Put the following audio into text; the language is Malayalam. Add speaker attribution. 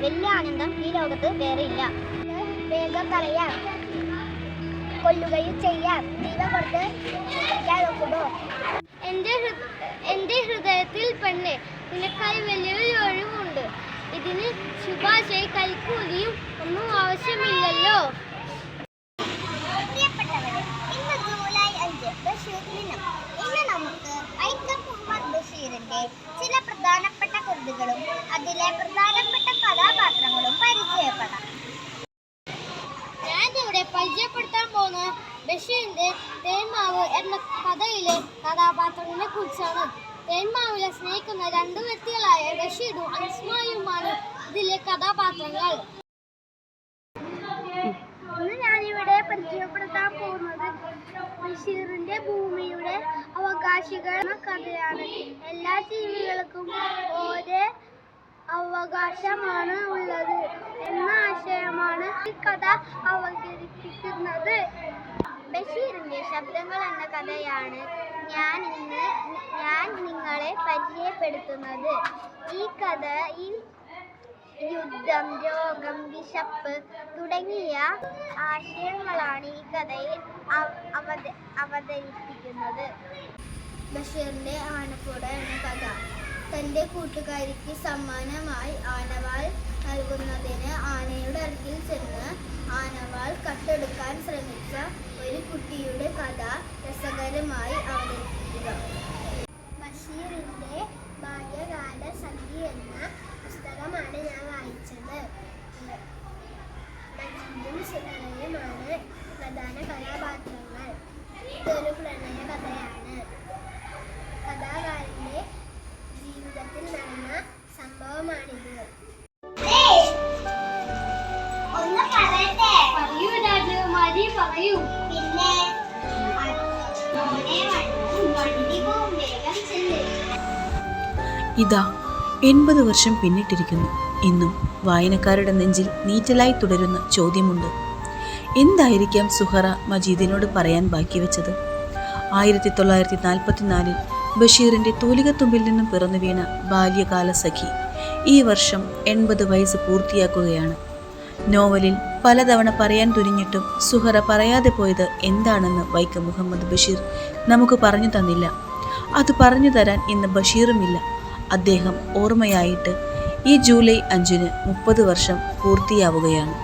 Speaker 1: വലിയ ആനന്ദം ഈ ലോകത്ത് വേറെയില്ല. വേഗം കളയാം, കൊല്ലുകയും ചെയ്യാം. ജീവൻ കൊടുത്ത് ജീവിക്കാൻ നോക്കുമോ? എൻ്റെ ഹൃദയത്തിൽ പെണ്ണ്, നിനക്കായി വലിയൊരു ഒഴിവുണ്ട്. ഇതിന് ശുപാർശയും കൈക്കൂലിയും ഒന്നും ആവശ്യമില്ലല്ലോ. പ്രിയപ്പെട്ടവരെ, ഇന്ന് ജൂലൈ 5 ബഷീർ ദിനം. ഇന്ന് നമുക്ക് വൈക്കം മുഹമ്മദ് ബഷീറിന്റെ ചില പ്രധാനപ്പെട്ട കൃതികളും അതിലെ പ്രധാനപ്പെട്ട കഥാപാത്രങ്ങളും പരിചയപ്പെടാം. ഞാനിവിടെ പരിചയപ്പെടുത്താൻ പോകുന്ന ബഷീറിന്റെ തേന്മാവ് എന്ന കഥയിലെ കഥാപാത്രങ്ങളെ കുറിച്ചാണ്. തേന്മാവിലെ സ്നേഹിക്കുന്ന രണ്ട് വ്യക്തികളായ ബഷീറും അസ്മായുമാണ് ഇതിലെ കഥാപാത്രങ്ങൾ. ഇന്ന് ഞാനിവിടെ പരിചയപ്പെടുത്താൻ പോകുന്നത് ബഷീറിന്റെ ഭൂമിയുടെ അവകാശികൾ എന്ന കഥയാണ്. എല്ലാ ജീവികൾക്കും ഒരേ അവകാശമാണ് ഉള്ളത് എന്ന ആശയമാണ് ഈ കഥ അവതരിപ്പിക്കുന്നത്. ബഷീറിന്റെ ശബ്ദങ്ങൾ എന്ന കഥയാണ് ഞാൻ നിങ്ങളെ പരിചയപ്പെടുത്തുന്നത്. ഈ കഥയിൽ യുദ്ധം, രോഗം, വിശപ്പ് തുടങ്ങിയ ആശയങ്ങളാണ് ഈ കഥയിൽ അവതരിപ്പിക്കുന്നത്. ബഷീറിന്റെ ആനപ്പുട എന്ന കഥ. തൻ്റെ കൂട്ടുകാരിക്ക് സമ്മാനമായി ആനവാൾ നൽകുന്നതിന് ആനയുടെ അടുക്കിൽ ചെന്ന് ആനവാൾ കട്ടെടുക്കാൻ ശ്രമിച്ച ഒരു കുട്ടിയുടെ കഥ രസകരമായി അവതരിപ്പിക്കുക. ബഷീറിന്റെ ബാല്യകാല സഖി എന്ന പുസ്തകമാണ് ഞാൻ വായിച്ചത്. മജീദും സുഹറയുമാണ് പ്രധാന കഥാപാത്രങ്ങൾ. ഇതൊരു പ്രണയ കഥയാണ്. കഥാകാരന്റെ ജീവിതത്തിൽ നടന്ന സംഭവമാണിത്.
Speaker 2: ഇതാ 80 വർഷം പിന്നിട്ടിരിക്കുന്നു. ഇന്നും വായനക്കാരുടെ നെഞ്ചിൽ നീറ്റലായി തുടരുന്ന ചോദ്യമുണ്ട്. എന്തായിരിക്കാം സുഹറ മജീദിനോട് പറയാൻ ബാക്കി വെച്ചത്? 1944 ബഷീറിന്റെ തൂലികത്തുമ്പിൽ നിന്നും പിറന്നു വീണ ബാല്യകാല സഖി ഈ വർഷം 80 വയസ്സ് പൂർത്തിയാക്കുകയാണ്. നോവലിൽ പലതവണ പറയാൻ തുനിഞ്ഞിട്ടും സുഹറ പറയാതെ പോയത് എന്താണെന്ന് വൈക്കം മുഹമ്മദ് ബഷീർ നമുക്ക് പറഞ്ഞു തന്നില്ല. അത് പറഞ്ഞു തരാൻ ഇന്ന് ബഷീറുമില്ല. അദ്ദേഹം ഓർമ്മയായിട്ട് ഈ ജൂലൈ 5-ന് 30 വർഷം പൂർത്തിയാവുകയാണ്.